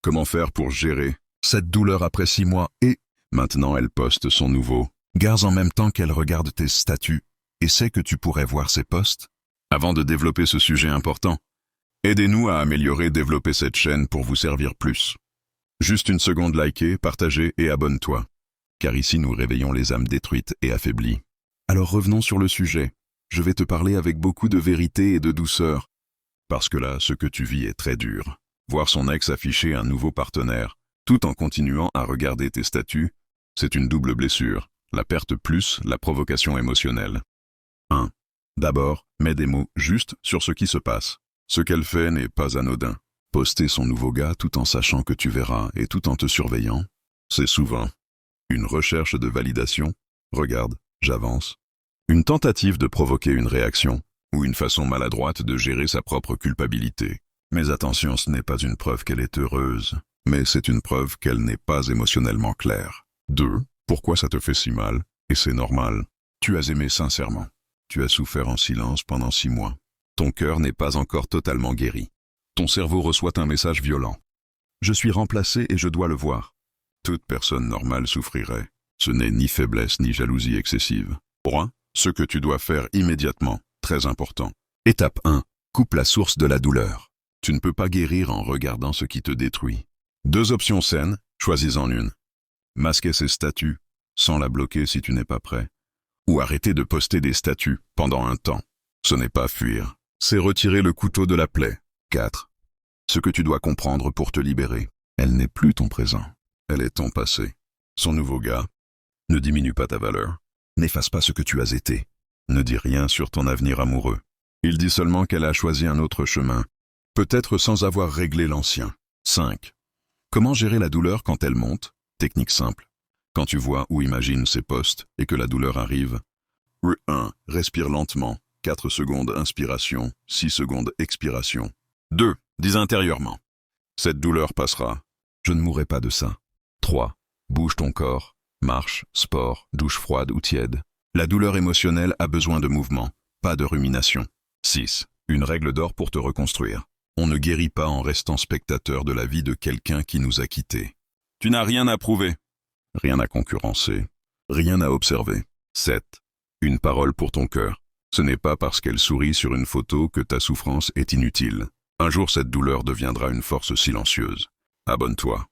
Comment faire pour gérer cette douleur après 6 mois et maintenant elle poste son nouveau gars en même temps qu'elle regarde tes statuts et sait que tu pourrais voir ses posts? Avant de développer ce sujet important, aidez-nous à améliorer, développer cette chaîne pour vous servir plus. Juste une seconde, likez, partagez et abonne-toi. Car ici nous réveillons les âmes détruites et affaiblies. Alors revenons sur le sujet. Je vais te parler avec beaucoup de vérité et de douceur. Parce que là, ce que tu vis est très dur. Voir son ex afficher un nouveau partenaire, tout en continuant à regarder tes statuts, c'est une double blessure. La perte plus la provocation émotionnelle. 1. D'abord, mets des mots justes sur ce qui se passe. Ce qu'elle fait n'est pas anodin. Poster son nouveau gars tout en sachant que tu verras et tout en te surveillant, c'est souvent une recherche de validation. Regarde, j'avance. Une tentative de provoquer une réaction, ou une façon maladroite de gérer sa propre culpabilité. Mais attention, ce n'est pas une preuve qu'elle est heureuse, mais c'est une preuve qu'elle n'est pas émotionnellement claire. 2. Pourquoi ça te fait si mal? Et c'est normal. Tu as aimé sincèrement. Tu as souffert en silence pendant 6 mois. Ton cœur n'est pas encore totalement guéri. Ton cerveau reçoit un message violent. Je suis remplacé et je dois le voir. Toute personne normale souffrirait. Ce n'est ni faiblesse ni jalousie excessive. 3. Ce que tu dois faire immédiatement, très important. Étape 1. Coupe la source de la douleur. Tu ne peux pas guérir en regardant ce qui te détruit. 2 options saines, choisis-en une. Masquer ses statuts, sans la bloquer si tu n'es pas prêt. Ou arrêter de poster des statuts pendant un temps. Ce n'est pas fuir, c'est retirer le couteau de la plaie. 4. Ce que tu dois comprendre pour te libérer. Elle n'est plus ton présent. Elle est ton passé. Son nouveau gars. Ne diminue pas ta valeur. N'efface pas ce que tu as été. Ne dis rien sur ton avenir amoureux. Il dit seulement qu'elle a choisi un autre chemin, peut-être sans avoir réglé l'ancien. 5. Comment gérer la douleur quand elle monte? Technique simple. Quand tu vois ou imagines ces posts et que la douleur arrive. 1. Respire lentement. 4 secondes inspiration, 6 secondes expiration. 2. Dis intérieurement. Cette douleur passera. Je ne mourrai pas de ça. 3. Bouge ton corps. Marche, sport, douche froide ou tiède. La douleur émotionnelle a besoin de mouvement, pas de rumination. 6. Une règle d'or pour te reconstruire. On ne guérit pas en restant spectateur de la vie de quelqu'un qui nous a quittés. Tu n'as rien à prouver, rien à concurrencer, rien à observer. 7. Une parole pour ton cœur. Ce n'est pas parce qu'elle sourit sur une photo que ta souffrance est inutile. Un jour, cette douleur deviendra une force silencieuse. Abonne-toi.